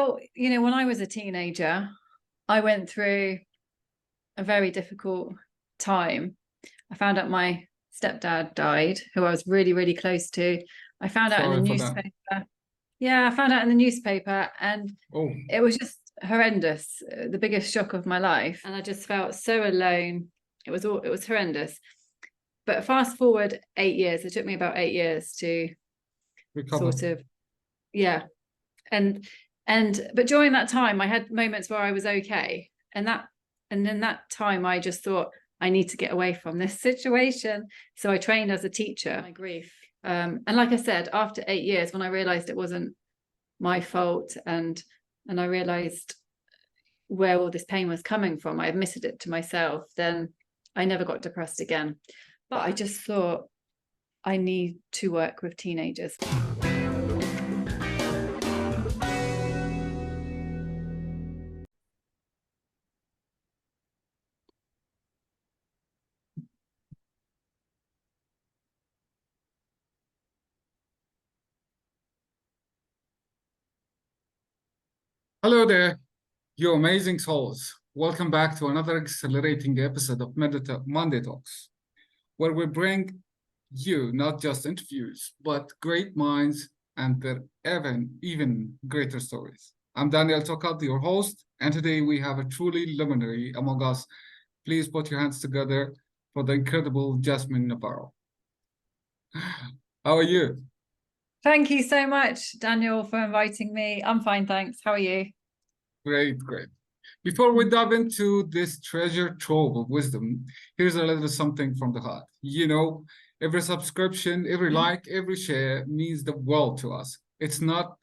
Well, when I was a teenager, I went through a very difficult time. I found out my stepdad died, who I was really, really close to. I found out in the Sorry for that. newspaper. Yeah, I found out in the newspaper, and Oh, it was just horrendous, the biggest shock of my life. And I just felt so alone. It was horrendous. But fast forward 8 years, it took me about 8 years to recover. sort of, yeah. But during that time, I had moments where I was okay. And in that time, I just thought, I need to get away from this situation. So I trained as a teacher, my grief. And like I said, after 8 years, when I realized it wasn't my fault, and I realized where all this pain was coming from, I admitted it to myself, then I never got depressed again. But I just thought, I need to work with teenagers. Hello there, you amazing souls. Welcome back to another exhilarating episode of Monday Talks, where we bring you not just interviews, but great minds and their even greater stories. I'm Daniel Tokat, your host, and today we have a truly luminary among us. Please put your hands together for the incredible Jasmine Navarro. How are you? Thank you so much, Daniel, for inviting me. I'm fine, thanks. How are you? Great, great. Before we dive into this treasure trove of wisdom, here's a little something from the heart. Every subscription, every like, every share means the world to us. It's not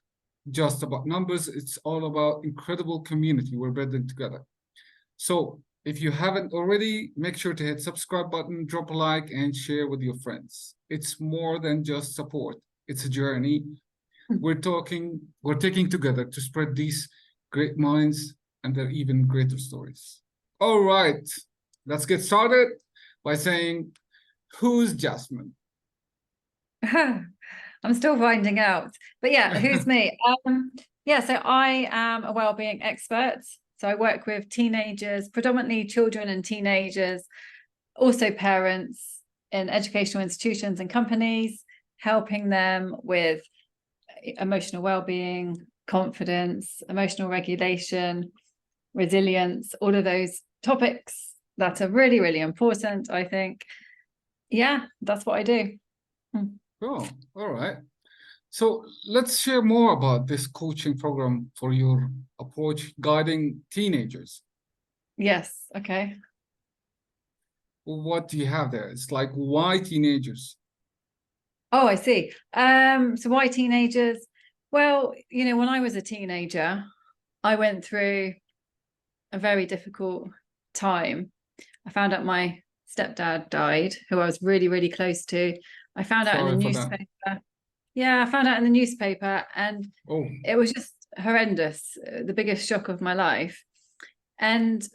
just about numbers, it's all about incredible community we're building together. So if you haven't already, make sure to hit subscribe button, drop a like, and share with your friends. It's more than just support. It's a journey. We're taking together to spread these great minds and their even greater stories. All right, let's get started by saying, who's Jasmine? I'm still finding out. But yeah, who's me? So I am a wellbeing expert. So I work with teenagers, predominantly children and teenagers, also parents in educational institutions and companies, helping them with emotional well-being, confidence, emotional regulation, resilience, all of those topics that are really, really important, I think. Yeah, that's what I do. Oh, all right. So let's share more about this coaching program for your approach guiding teenagers. Yes, okay. What do you have there? It's like, why teenagers? Oh, I see. So why teenagers? Well, when I was a teenager, I went through a very difficult time. I found out my stepdad died, who I was really, really close to. I found out in the newspaper. Yeah, I found out in the newspaper, and it was just horrendous, the biggest shock of my life. And,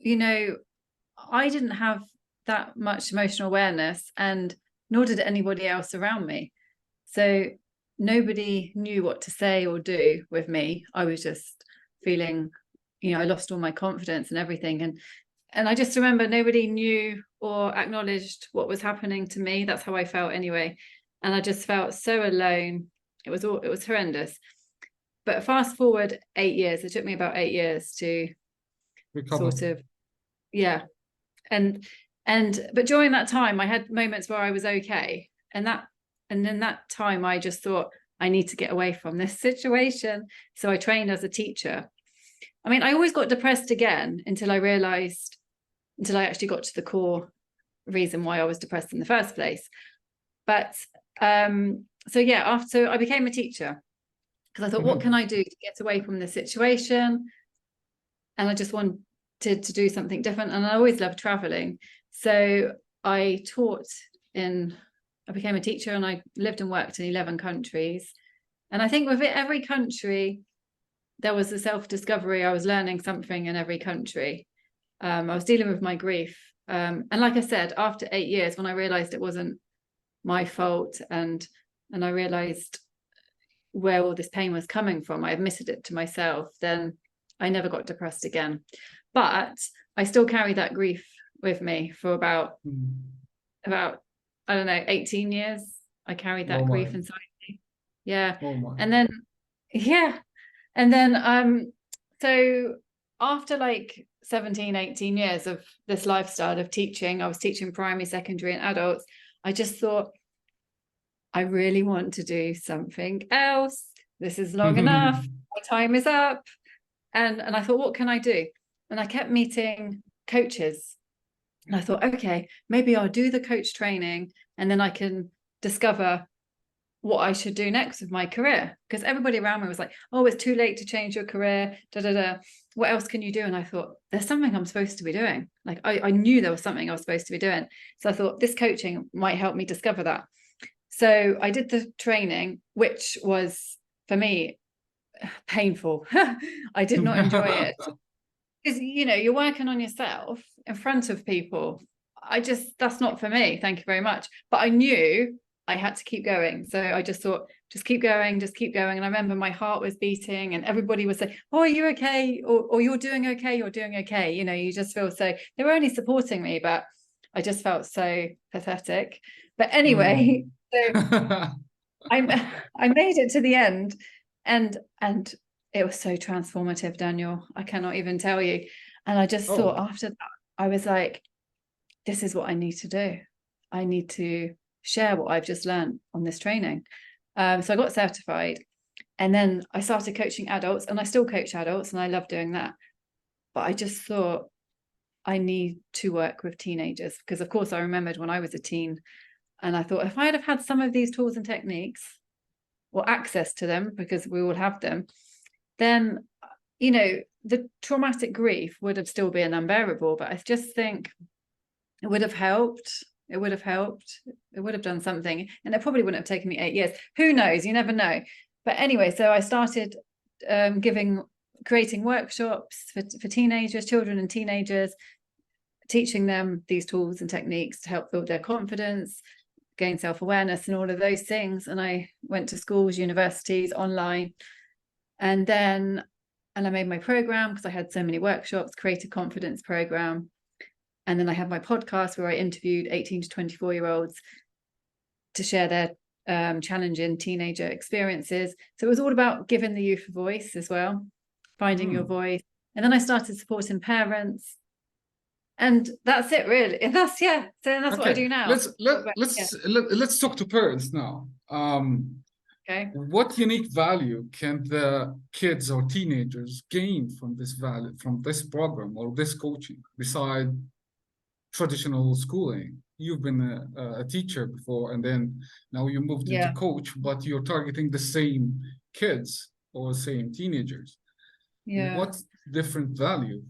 I didn't have that much emotional awareness, and nor did anybody else around me. So nobody knew what to say or do with me. I was just feeling, I lost all my confidence and everything. And I just remember nobody knew or acknowledged what was happening to me. That's how I felt anyway. And I just felt so alone. It was horrendous. But fast forward 8 years, it took me about 8 years to recover. But during that time, I had moments where I was okay. And in that time, I just thought, I need to get away from this situation. So I trained as a teacher. I mean, I always got depressed again until I actually got to the core reason why I was depressed in the first place. But after I became a teacher, because I thought, what can I do to get away from this situation? And I just wanted to do something different. And I always loved traveling. So I became a teacher, and I lived and worked in 11 countries. And I think with every country, there was a self-discovery. I was learning something in every country. I was dealing with my grief. And like I said, after 8 years, when I realized it wasn't my fault, and I realized where all this pain was coming from, I admitted it to myself, then I never got depressed again. But I still carry that grief with me for about I don't know, 18 years. I carried that Oh my. grief inside me. Yeah. Oh my. And then so after like 17, 18 years of this lifestyle of teaching, I was teaching primary, secondary, and adults. I just thought, I really want to do something else. This is long enough. My time is up. And I thought, what can I do? And I kept meeting coaches. And I thought, okay, maybe I'll do the coach training and then I can discover what I should do next with my career. Because everybody around me was like, oh, it's too late to change your career. What else can you do? And I thought, there's something I'm supposed to be doing. Like I knew there was something I was supposed to be doing. So I thought this coaching might help me discover that. So I did the training, which was for me painful. I did not enjoy it. Because, you know, you're working on yourself in front of people. That's not for me. Thank you very much. But I knew I had to keep going. So I just thought, just keep going, just keep going. And I remember my heart was beating and everybody was saying, oh, are you okay? Or you're doing okay, you're doing okay. You know, you just feel so, they were only supporting me, but I just felt so pathetic. But anyway, so I made it to the end and it was so transformative, Daniel. I cannot even tell you. And I just thought after that, I was like, this is what I need to do. I need to share what I've just learned on this training. So I got certified and then I started coaching adults, and I still coach adults and I love doing that. But I just thought I need to work with teenagers because, of course, I remembered when I was a teen and I thought if I'd have had some of these tools and techniques or access to them, because we all have them, then, you know, the traumatic grief would have still been unbearable. But I just think it would have helped. It would have helped. It would have done something. And it probably wouldn't have taken me 8 years. Who knows? You never know. But anyway, so I started creating workshops for teenagers, children and teenagers, teaching them these tools and techniques to help build their confidence, gain self-awareness and all of those things. And I went to schools, universities, online. And I made my program because I had so many workshops, created confidence program. And then I had my podcast where I interviewed 18 to 24-year-olds to share their challenging teenager experiences. So it was all about giving the youth a voice as well, finding your voice. And then I started supporting parents. And that's it, really. And that's what I do now. Let's talk to parents now. Okay. What unique value can the kids or teenagers gain from this program or this coaching beside traditional schooling? You've been a teacher before, and then now you moved into coach, but you're targeting the same kids or same teenagers. What different value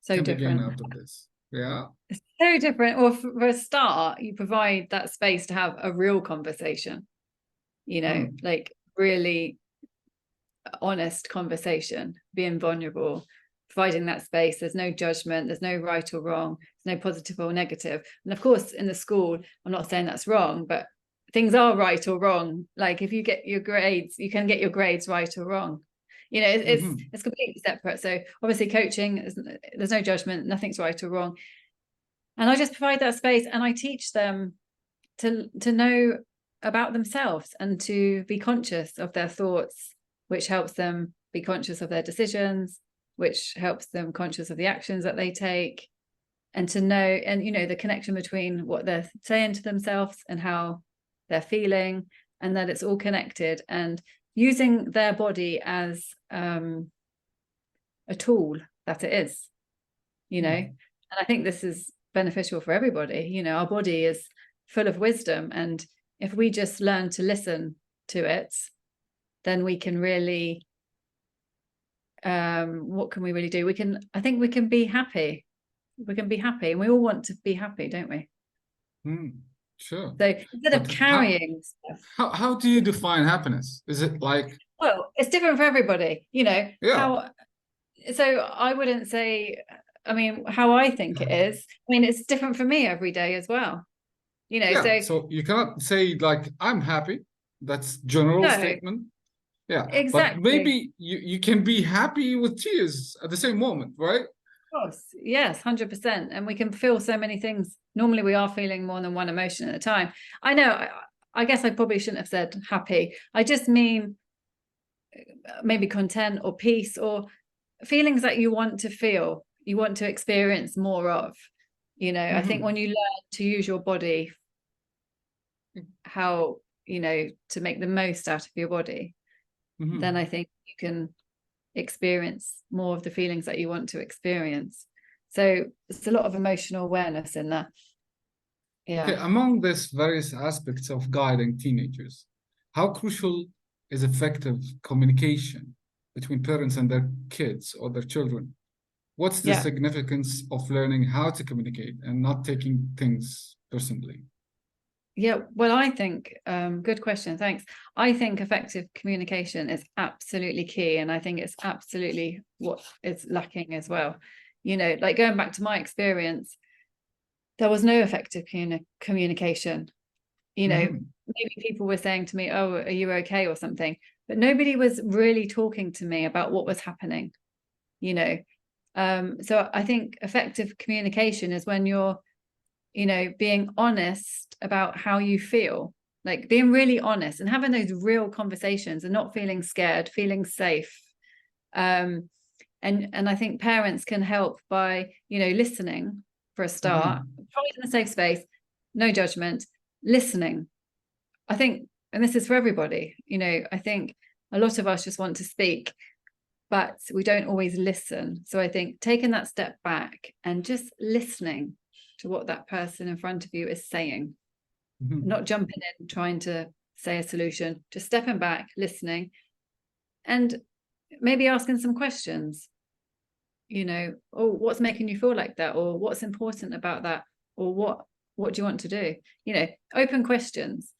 can be gained out of this? Yeah, it's so different. Well, for a start, you provide that space to have a real conversation, you know, like really honest conversation, being vulnerable, providing that space. There's no judgment, there's no right or wrong, there's no positive or negative. And of course, in the school, I'm not saying that's wrong, but things are right or wrong. Like if you get your grades, you can get your grades right or wrong. You know, it's completely separate. So obviously coaching, there's no judgment, nothing's right or wrong. And I just provide that space and I teach them to know about themselves and to be conscious of their thoughts, which helps them be conscious of their decisions, which helps them conscious of the actions that they take, and to know, and, you know, the connection between what they're saying to themselves and how they're feeling, and that it's all connected, and using their body as a tool that it is, you know. And I think this is beneficial for everybody. You know, our body is full of wisdom, and if we just learn to listen to it, then we can really what can we really do? I think we can be happy. We can be happy, and we all want to be happy, don't we? Sure. So instead of carrying stuff, how do you define happiness? Is it like, well, it's different for everybody, you know. So I wouldn't say, I mean, how I think it is, I mean, it's different for me every day as well, you know. So you cannot say like I'm happy. That's general statement. Yeah, but Exactly. maybe you can be happy with tears at the same moment, right? Of course. Yes, 100%. And we can feel so many things. Normally we are feeling more than one emotion at a time. I know, I guess I probably shouldn't have said happy. I just mean maybe content or peace or feelings that you want to feel, you want to experience more of. I think when you learn to use your body, how, to make the most out of your body, then I think you can experience more of the feelings that you want to experience. So it's a lot of emotional awareness in that. Okay, among these various aspects of guiding teenagers, how crucial is effective communication between parents and their kids or their children? What's the significance of learning how to communicate and not taking things personally? Yeah, well, I think, good question, thanks. I think effective communication is absolutely key. And I think it's absolutely what is lacking as well. Like going back to my experience, there was no effective communication. Maybe people were saying to me, oh, are you okay, or something, but nobody was really talking to me about what was happening. So I think effective communication is when you're being honest about how you feel, like being really honest and having those real conversations and not feeling scared, feeling safe. And I think parents can help by listening for a start, providing a safe space, no judgment, listening. I think, and this is for everybody, I think a lot of us just want to speak, but we don't always listen. So I think taking that step back and just listening to what that person in front of you is saying, not jumping in, trying to say a solution, just stepping back, listening, and maybe asking some questions, oh, what's making you feel like that? Or what's important about that? Or what do you want to do? Open questions.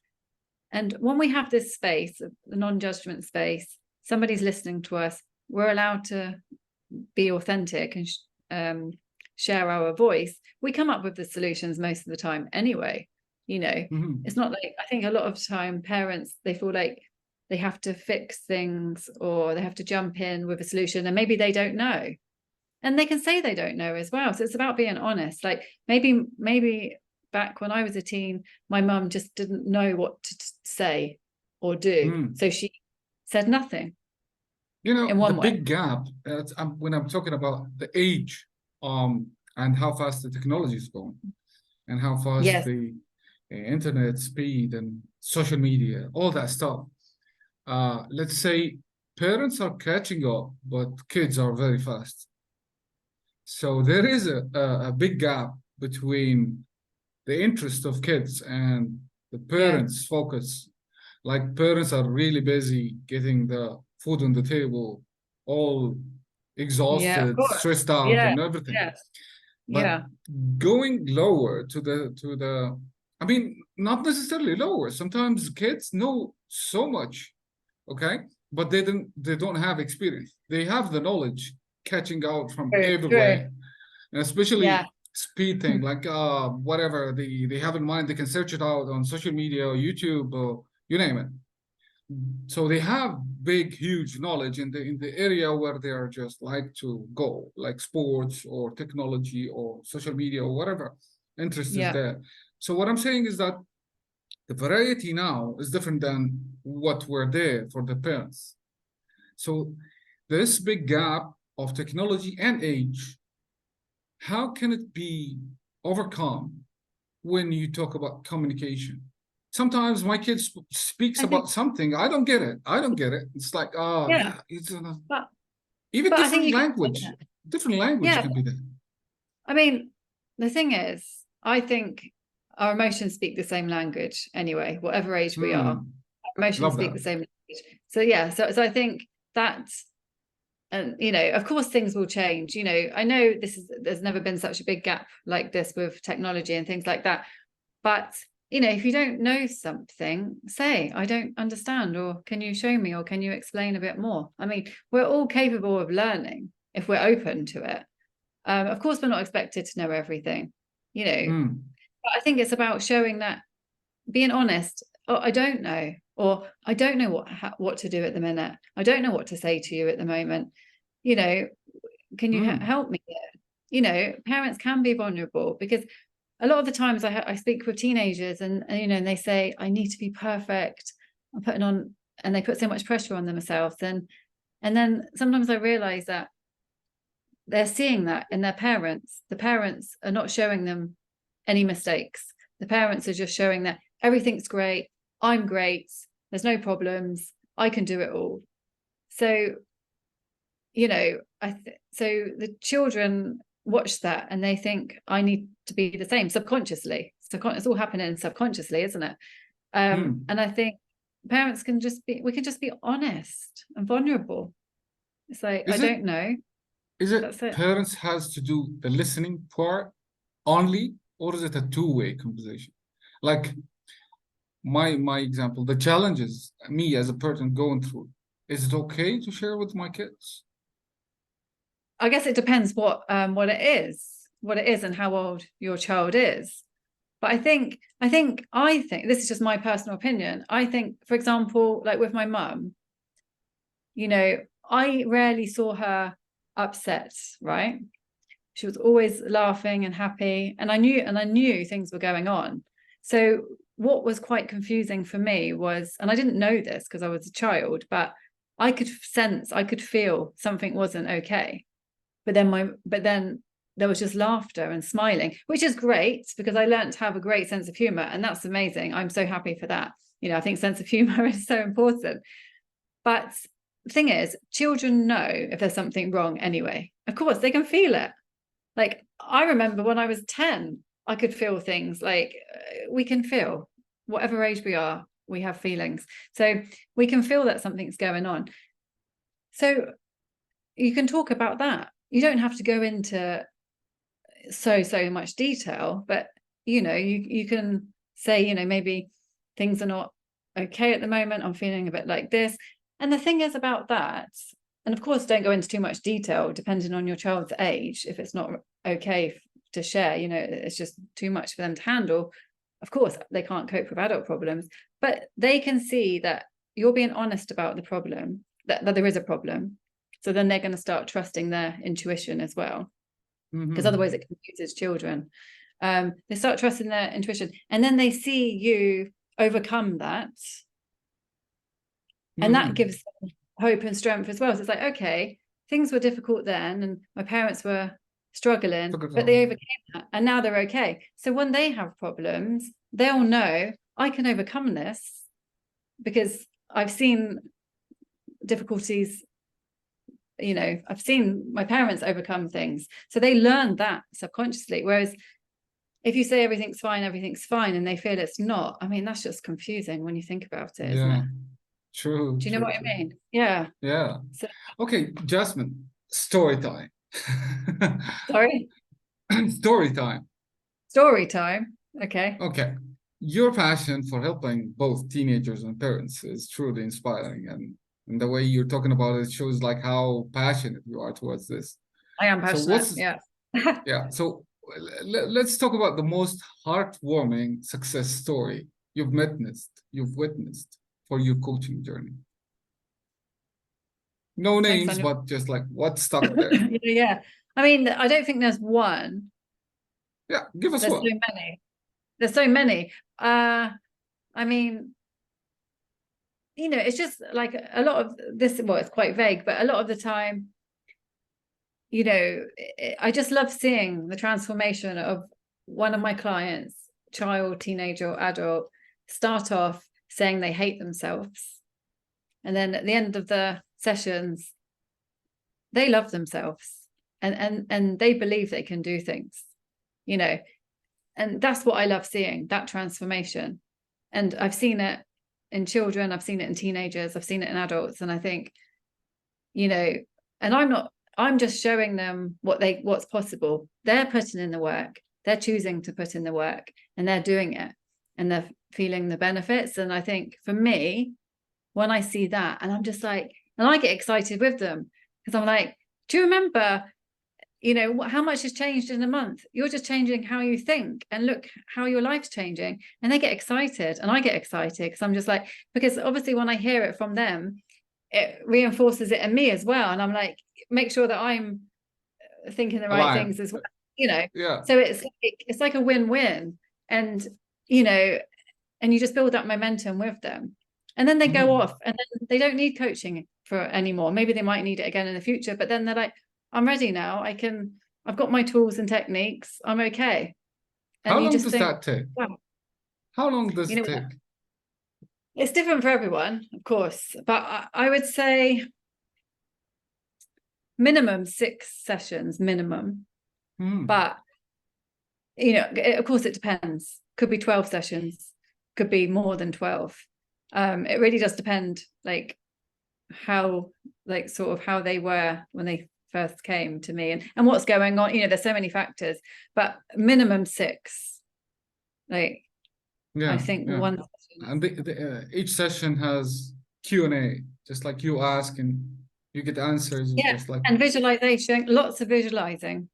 And when we have this space, the non-judgment space, somebody's listening to us, we're allowed to be authentic and share our voice. We come up with the solutions most of the time anyway. It's not like, I think a lot of time parents, they feel like they have to fix things or they have to jump in with a solution, and maybe they don't know, and they can say they don't know as well. So it's about being honest. Like maybe back when I was a teen, my mum just didn't know what to say or do, so she said nothing. In one the way. big gap, when I'm talking about the age, and how fast the technology is going, and how fast the internet speed and social media, all that stuff. Let's say parents are catching up, but kids are very fast. So there is a big gap between the interest of kids and the parents' focus. Like parents are really busy getting the food on the table, all exhausted, stressed out, and everything. But going lower to the, I mean, not necessarily lower. Sometimes kids know so much, okay, but they don't have experience. They have the knowledge catching out from everywhere, and especially speed thing, like whatever they have in mind, they can search it out on social media or YouTube or you name it. So they have big, huge knowledge in the area where they are just like to go, like sports or technology or social media or whatever interest is there. So what I'm saying is that the variety now is different than what were there for the parents. So this big gap of technology and age, how can it be overcome when you talk about communication? Sometimes my kid speaks about something, I don't get it. It's like, it's even different language. Different language can be there. I mean, the thing is, I think our emotions speak the same language anyway, whatever age we are. Our emotions speak the same language. So I think that, and of course things will change. I know there's never been such a big gap like this with technology and things like that. But if you don't know something, say, I don't understand, or can you show me, or can you explain a bit more? I mean, we're all capable of learning if we're open to it. Of course, we're not expected to know everything, but I think it's about showing that, being honest. Oh, I don't know. or I don't know what to do at the minute. I don't know what to say to you at the moment. You know, can you help me here? You know, parents can be vulnerable, because a lot of the times I speak with teenagers, and you know, and they say, I need to be perfect. I'm putting on, and they put so much pressure on themselves. And then sometimes I realize that they're seeing that in their parents. The parents are not showing them any mistakes. The parents are just showing that everything's great. I'm great. There's no problems. I can do it all. So, you know, so the children watch that and they think, I need to be the same subconsciously. It's all happening subconsciously, isn't it? And I think parents we can just be honest and vulnerable. It's like, I don't know. Is it That's it. parents has to do the listening part only, or is it a two-way conversation? Like my example, the challenges me as a person going through, is it okay to share with my kids? I guess it depends what it is and how old your child is. But I think this is just my personal opinion. I think, for example, like with my mum, you know, I rarely saw her upset, right? She was always laughing and happy, and I knew things were going on. So what was quite confusing for me was, and I didn't know this because I was a child, but I could feel something wasn't okay. But then there was just laughter and smiling, which is great, because I learned to have a great sense of humor, and that's amazing. I'm so happy for that. You know, I think sense of humor is so important. But the thing is, children know if there's something wrong anyway. Of course, they can feel it. Like, I remember when I was 10, I could feel things. Like, we can feel, whatever age we are, we have feelings. So we can feel that something's going on. So you can talk about that. You don't have to go into so much detail, but you know, you can say, you know, maybe things are not okay at the moment. I'm feeling a bit like this. And the thing is about that, and of course, don't go into too much detail depending on your child's age. If it's not okay to share, you know, it's just too much for them to handle. Of course, they can't cope with adult problems, but they can see that you're being honest about the problem, that there is a problem. So then they're going to start trusting their intuition as well, because otherwise it confuses children. They start trusting their intuition, and then they see you overcome that, and that gives them hope and strength as well. So it's like, okay, things were difficult then, and my parents were struggling, but they overcame that, and now they're okay. So when they have problems, they'll know, I can overcome this because I've seen difficulties. You know, I've seen my parents overcome things. So they learn that subconsciously. Whereas if you say everything's fine, and they feel it's not, I mean, that's just confusing when you think about it, isn't it? True. Do you know what I mean? Yeah. Yeah. So, okay, Jasmine, story time. sorry? Story time. Story time. Okay. Okay. Your passion for helping both teenagers and parents is truly inspiring, and the way you're talking about it shows like how passionate you are towards this. I am passionate. So Yeah. yeah. So let's talk about the most heartwarming success story you've witnessed for your coaching journey. No names, but just like what stuck there. Yeah. I mean, I don't think there's one. Yeah, give us There's one. so many. There's so many. I mean, you know, it's just like a lot of this, well, it's quite vague, but a lot of the time, you know, I just love seeing the transformation of one of my clients, child, teenager, or adult, start off saying they hate themselves. And then at the end of the sessions, they love themselves and they believe they can do things, you know, and that's what I love seeing, that transformation. And I've seen it in children, I've seen it in teenagers, I've seen it in adults. And I think, you know, and I'm just showing them what's possible. They're putting in the work, they're choosing to put in the work, and they're doing it, and they're feeling the benefits. And I think for me, when I see that, and I'm just like, and I get excited with them, because I'm like, do you remember, you know, how much has changed in a month? You're just changing how you think, and look how your life's changing. And they get excited, and I get excited because I'm just like, because obviously when I hear it from them, it reinforces it in me as well. And I'm like, make sure that I'm thinking the right Aligned. things as well, you know. Yeah. So it's like a win-win. And you know, and you just build up momentum with them, and then they go off, and then they don't need coaching for anymore. Maybe they might need it again in the future, but then they're like, I'm ready now. I've got my tools and techniques. I'm okay. How And you long just does think, that take? wow, How long does you it know, take? it's different for everyone, of course, but I would say minimum 6 sessions, minimum. But you know, of course, it depends. Could be 12 sessions, could be more than 12. It really does depend, like how, like sort of how they were when they first came to me, and what's going on. You know, there's so many factors, but minimum 6. Like, I think one session. And each session has Q&A, just like you ask and you get answers, Yeah, just like and visualization, lots of visualizing.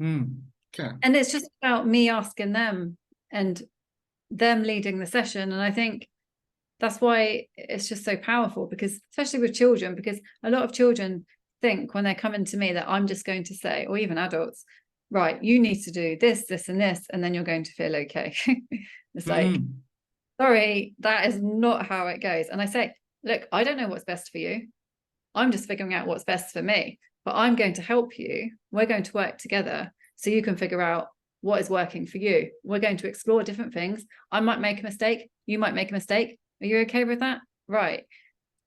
okay. And it's just about me asking them and them leading the session. And I think that's why it's just so powerful, because especially with children, because a lot of children think when they're coming to me that I'm just going to say, or even adults, right, you need to do this, this, and this, and then you're going to feel okay. It's like, sorry, that is not how it goes. And I say, look, I don't know what's best for you. I'm just figuring out what's best for me, but I'm going to help you. We're going to work together so you can figure out what is working for you. We're going to explore different things. I might make a mistake. You might make a mistake. Are you okay with that? Right.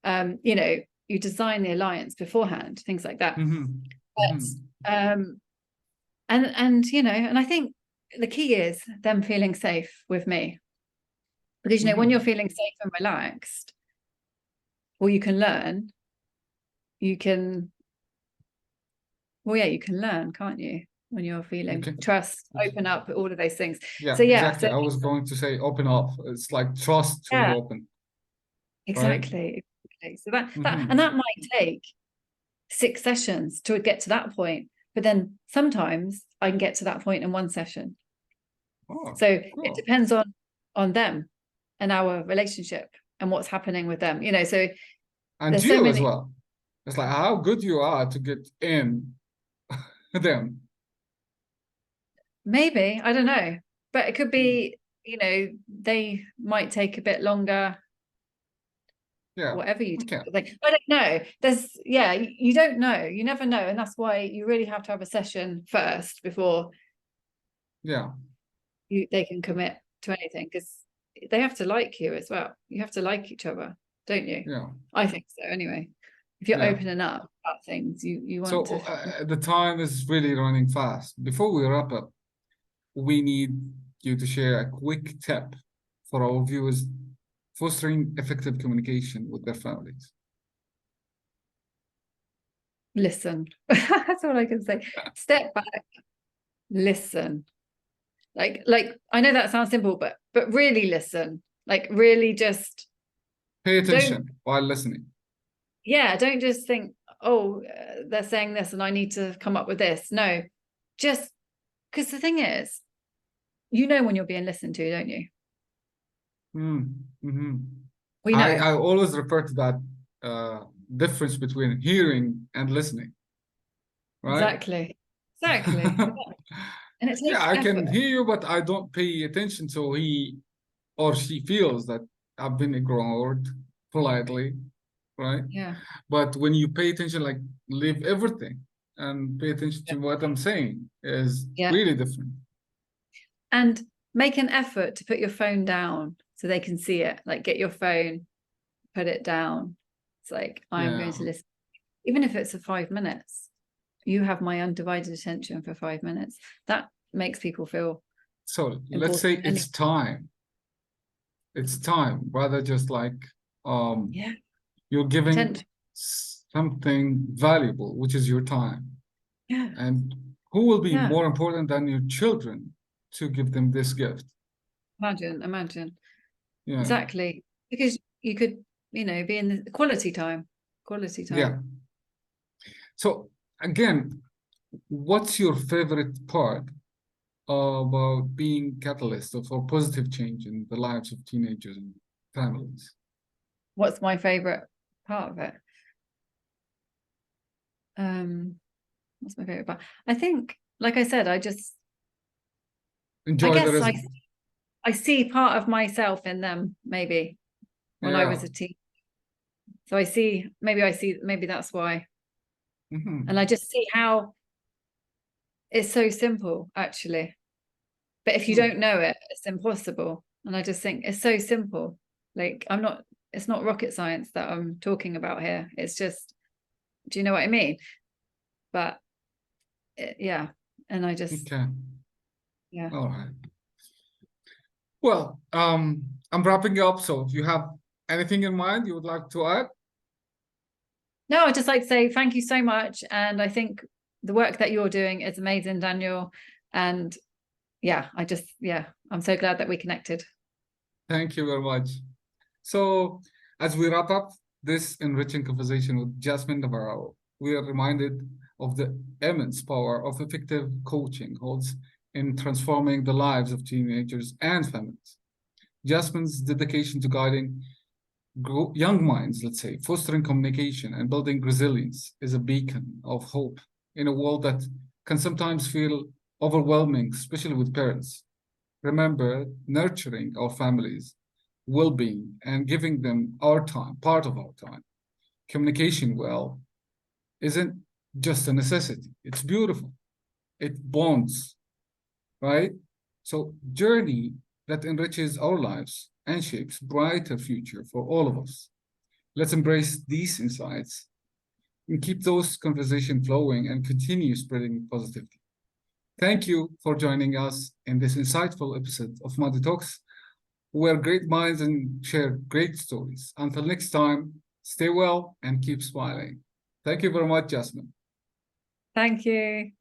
You know, you design the alliance beforehand, things like that. But and you know, and I think the key is them feeling safe with me. Because you know, when you're feeling safe and relaxed, well, you can learn. You can, well, yeah, you can learn, can't you? When you're feeling trust, open up, all of those things. Yeah, So yeah, exactly. I was going to say open up. It's like trust to be yeah, open, right? exactly. So that might take 6 sessions to get to that point, but then sometimes I can get to that point in 1 session. So it depends on them and our relationship and what's happening with them, you know. So And there's you so as many. well. It's like how good you are to get in them. Maybe, I don't know, but it could be, you know, they might take a bit longer. Yeah. Whatever you do. Okay. Like, I don't know. You don't know. You never know. And that's why you really have to have a session first before they can commit to anything, because they have to like you as well. You have to like each other, don't you? Yeah. I think so anyway. If you're opening up about things, you want to. The time is really running fast. Before we wrap up, we need you to share a quick tip for our viewers fostering effective communication with their families. Listen. That's all I can say. Step back, listen. Like I know that sounds simple, but really listen. Like, really just pay attention while listening. Yeah, don't just think, oh, they're saying this and I need to come up with this. No, just because the thing is, you know when you're being listened to, don't you? We know. I always refer to that difference between hearing and listening, right? Exactly. And it takes I effort. can hear you, but I don't pay attention, so he or she feels that I've been ignored politely, right? Yeah. But when you pay attention, like leave everything and pay attention to what I'm saying is really different. And make an effort to put your phone down so they can see it. Like, get your phone, put it down. It's like, I'm going to listen. Even if it's for 5 minutes, you have my undivided attention for 5 minutes. That makes people feel so let's say it's time. It's time, rather just like you're giving something valuable, which is your time. And who will be more important than your children to give them this gift? Imagine. Exactly. Because you could, you know, be in the quality time. Yeah. So again, what's your favorite part about being catalyst for positive change in the lives of teenagers and families? What's my favorite part of it? What's my favorite part? I think, like I said, I Enjoy the guess result. I see part of myself in them, maybe when I was Yeah. a teen. So maybe that's why. Mhm. And I just see how it's so simple, actually. But if you Hmm. don't know it, it's impossible. And I just think it's so simple. Like it's not rocket science that I'm talking about here. It's just, do you know what I mean? But yeah. And I just, Okay. yeah. All right. Well, I'm wrapping up. So if you have anything in mind you would like to add? No, I'd just like to say thank you so much. And I think the work that you're doing is amazing, Daniel. And yeah, I'm so glad that we connected. Thank you very much. So as we wrap up this enriching conversation with Jasmine Navarro, we are reminded of the immense power of effective coaching holds in transforming the lives of teenagers and families. Jasmine's dedication to guiding young minds, let's say, fostering communication and building resilience is a beacon of hope in a world that can sometimes feel overwhelming, especially with parents. Remember, nurturing our families' well-being and giving them our time, part of our time. Communication well isn't just a necessity. It's beautiful. It bonds, right? So journey that enriches our lives and shapes brighter future for all of us. Let's embrace these insights and keep those conversations flowing and continue spreading positivity. Thank you for joining us in this insightful episode of Monday Talks, where great minds and share great stories. Until next time, stay well and keep smiling. Thank you very much, Jasmine. Thank you.